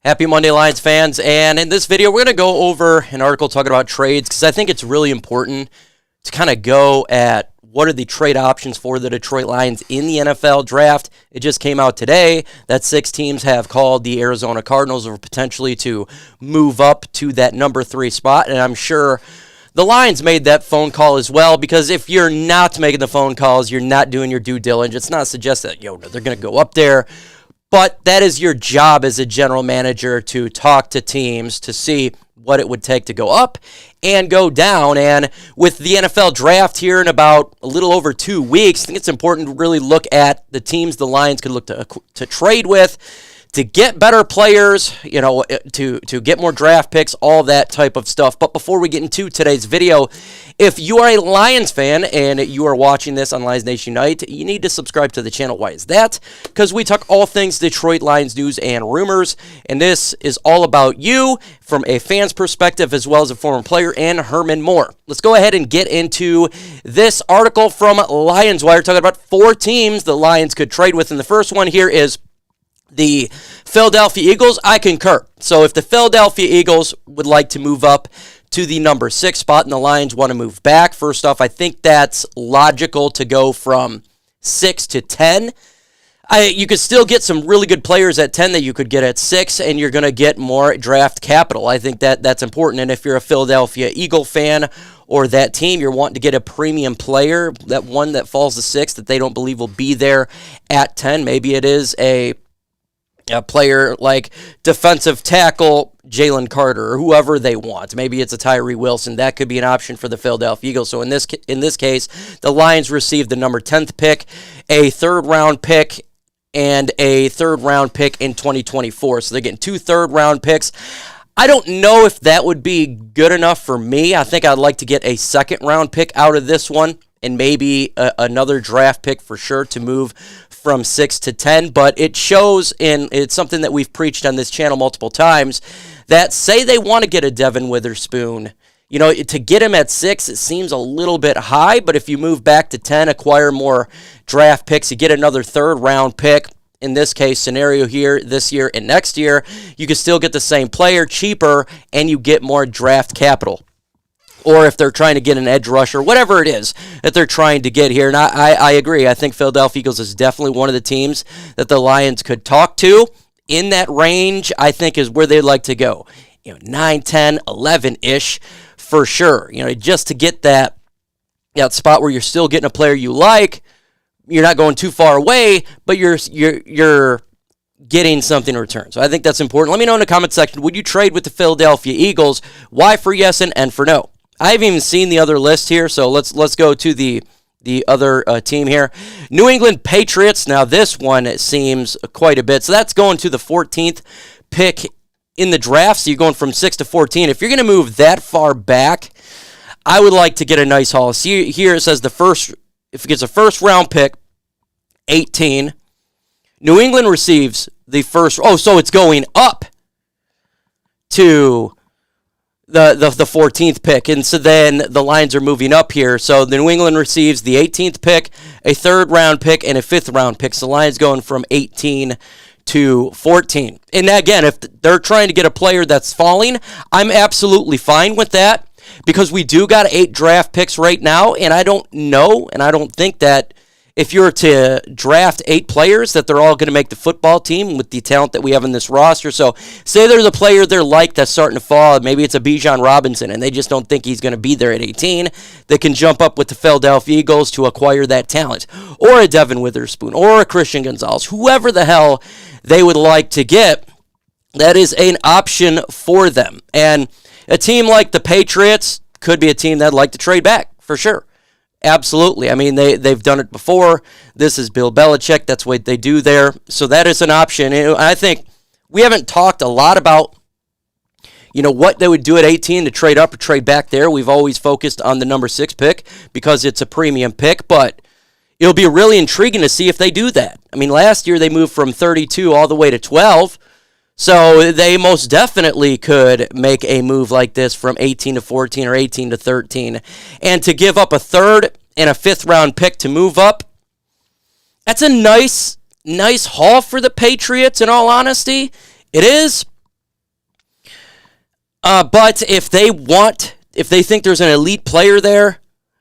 Happy Monday, Lions fans. And in this video, we're going to go over an article talking about trades because I think it's really important to kind of go at what are the trade options for the Detroit Lions in the NFL draft. It just came out today that 6 teams have called the Arizona Cardinals or potentially to move up to that number 3 spot. And I'm sure the Lions made that phone call as well, because if you're not making the phone calls, you're not doing your due diligence. It's not suggest that, they're going to go up there. But that is your job as a general manager, to talk to teams to see what it would take to go up and go down. And with the NFL draft here in about a little over 2 weeks, I think it's important to really look at the teams the Lions could look to trade with, to get better players, to get more draft picks, all that type of stuff. But before we get into today's video, if you are a Lions fan and you are watching this on Lions Nation Unite, you need to subscribe to the channel. Why is that? Because we talk all things Detroit Lions news and rumors, and this is all about you from a fan's perspective as well as a former player and Herman Moore. Let's go ahead and get into this article from Lions Wire talking about 4 teams the Lions could trade with. And the first one here is the Philadelphia Eagles. I concur. So if the Philadelphia Eagles would like to move up to the number 6 spot and the Lions want to move back, first off, I think that's logical to go from 6 to 10. You could still get some really good players at 10 that you could get at 6, and you're going to get more draft capital. I think that's important. And if you're a Philadelphia Eagle fan or that team, you're wanting to get a premium player, that one that falls to 6 that they don't believe will be there at 10. Maybe it is a player like defensive tackle Jalen Carter or whoever they want. Maybe it's a Tyree Wilson. That could be an option for the Philadelphia Eagles. So in this case, the Lions received the number 10th pick, a 3rd round pick, and a 3rd round pick in 2024. So they're getting 2 3rd-round picks. I don't know if that would be good enough for me. I think I'd like to get a 2nd-round pick out of this one and maybe another draft pick for sure to move from 6 to 10, but it shows, and it's something that we've preached on this channel multiple times, that say they want to get a Devin Witherspoon, to get him at 6, it seems a little bit high, but if you move back to 10, acquire more draft picks, you get another 3rd-round pick, in this case scenario here, this year and next year, you can still get the same player cheaper, and you get more draft capital. Or if they're trying to get an edge rusher, whatever it is that they're trying to get here. And I agree. I think Philadelphia Eagles is definitely one of the teams that the Lions could talk to. In that range, I think, is where they'd like to go. 9, 10, 11-ish for sure. Just to get that spot where you're still getting a player you like. You're not going too far away, but you're getting something in return. So I think that's important. Let me know in the comment section, would you trade with the Philadelphia Eagles? Y for yes and N for no. I haven't even seen the other list here, so let's go to the other team here. New England Patriots. Now this one seems quite a bit. So that's going to the 14th pick in the draft. So you're going from 6 to 14. If you're going to move that far back, I would like to get a nice haul. See here it says if it gets a 1st-round pick, 18. New England receives the first. Oh, so it's going up to the 14th pick, and so then the Lions are moving up here. So the New England receives the 18th pick, a 3rd-round pick, and a 5th-round pick. So the Lions going from 18 to 14. And again, if they're trying to get a player that's falling, I'm absolutely fine with that, because we do got 8 draft picks right now, and I don't know, and I don't think that if you were to draft 8 players, that they're all going to make the football team with the talent that we have in this roster. So say there's a player they're like that's starting to fall. Maybe it's a Bijan Robinson, and they just don't think he's going to be there at 18. They can jump up with the Philadelphia Eagles to acquire that talent. Or a Devin Witherspoon, or a Christian Gonzalez, whoever the hell they would like to get. That is an option for them. And a team like the Patriots could be a team that'd like to trade back, for sure. Absolutely. I mean, they've done it before. This is Bill Belichick. That's what they do there. So that is an option. And I think we haven't talked a lot about, what they would do at 18 to trade up or trade back there. We've always focused on the number 6 pick because it's a premium pick, but it'll be really intriguing to see if they do that. I mean, last year they moved from 32 all the way to 12. So they most definitely could make a move like this from 18 to 14 or 18 to 13. And to give up a 3rd and a 5th-round pick to move up, that's a nice haul for the Patriots, in all honesty. It is. But if they think there's an elite player there,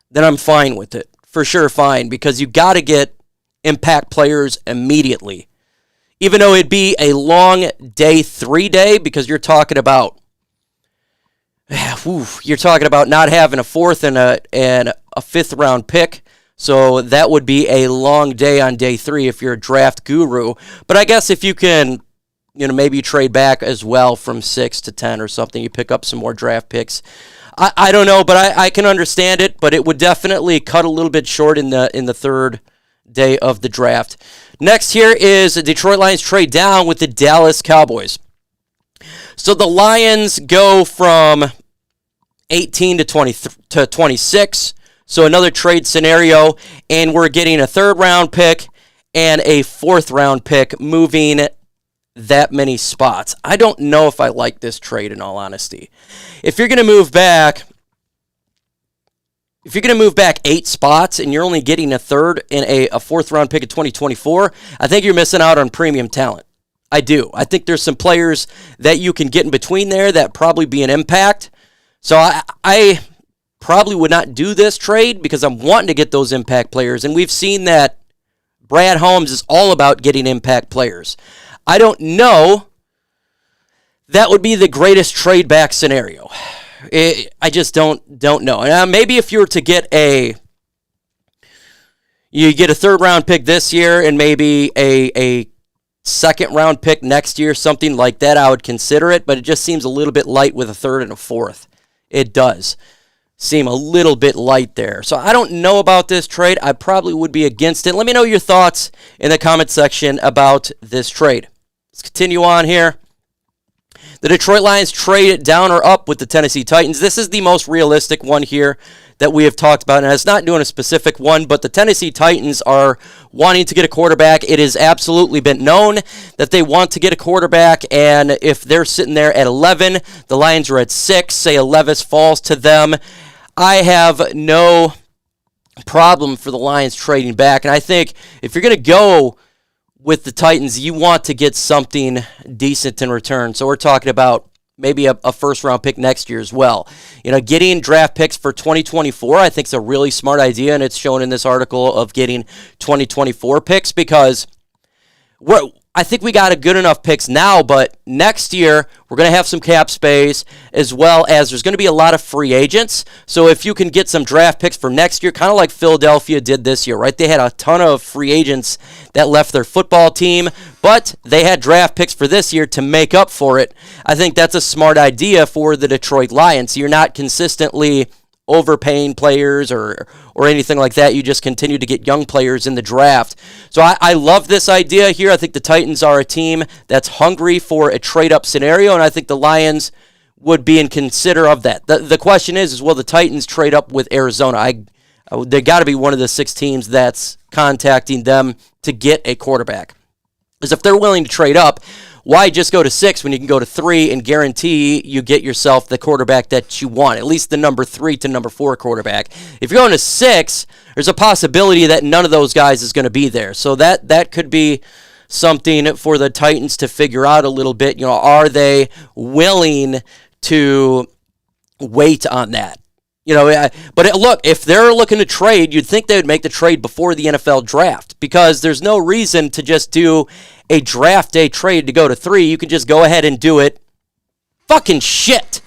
then I'm fine with it. For sure fine, because you got to get impact players immediately. Even though it'd be a long day 3 day, because you're talking about not having a fourth and a fifth round pick. So that would be a long day on day 3 if you're a draft guru. But I guess if you can, maybe you trade back as well from 6 to 10 or something, you pick up some more draft picks. I don't know, but I can understand it. But it would definitely cut a little bit short in the third day of the draft. Next here is the Detroit Lions trade down with the Dallas Cowboys. So the Lions go from 18 to 26. So another trade scenario, and we're getting a third-round pick and a fourth-round pick, moving that many spots. I don't know if I like this trade, in all honesty. If you're going to move back 8 spots and you're only getting a third and a fourth-round pick in 2024, I think you're missing out on premium talent. I do. I think there's some players that you can get in between there that probably be an impact. So I probably would not do this trade because I'm wanting to get those impact players. And we've seen that Brad Holmes is all about getting impact players. I don't know. That would be the greatest trade back scenario. I just don't know. And maybe if you were to get you get a third round pick this year and maybe a second round pick next year, something like that, I would consider it. But it just seems a little bit light with a third and a fourth. It does seem a little bit light there. So I don't know about this trade. I probably would be against it. Let me know your thoughts in the comment section about this trade. Let's continue on here. The Detroit Lions trade down or up with the Tennessee Titans. This is the most realistic one here that we have talked about, and it's not doing a specific one, but the Tennessee Titans are wanting to get a quarterback. It has absolutely been known that they want to get a quarterback, and if they're sitting there at 11, the Lions are at 6, say Levis falls to them, I have no problem for the Lions trading back, and I think if you're going to go with the Titans, you want to get something decent in return. So we're talking about maybe a first-round pick next year as well. Getting draft picks for 2024, I think is a really smart idea, and it's shown in this article of getting 2024 picks because I think we got a good enough picks now, but next year we're going to have some cap space as well as there's going to be a lot of free agents. So if you can get some draft picks for next year, kind of like Philadelphia did this year, right? They had a ton of free agents that left their football team, but they had draft picks for this year to make up for it. I think that's a smart idea for the Detroit Lions. You're not consistently overpaying players or anything like that. You just continue to get young players in the draft. So I love this idea here. I think the Titans are a team that's hungry for a trade-up scenario, and I think the Lions would be in consider of that. The question is will the Titans trade up with Arizona? They got to be one of the 6 teams that's contacting them to get a quarterback. Because if they're willing to trade up, why just go to 6 when you can go to 3 and guarantee you get yourself the quarterback that you want, at least the number 3 to number 4 quarterback. If you're going to 6, there's a possibility that none of those guys is going to be there. So that could be something for the Titans to figure out a little bit. Are they willing to wait on that? But look, if they're looking to trade, you'd think they would make the trade before the NFL draft because there's no reason to just do a draft day trade to go to 3. You can just go ahead and do it. Fucking shit.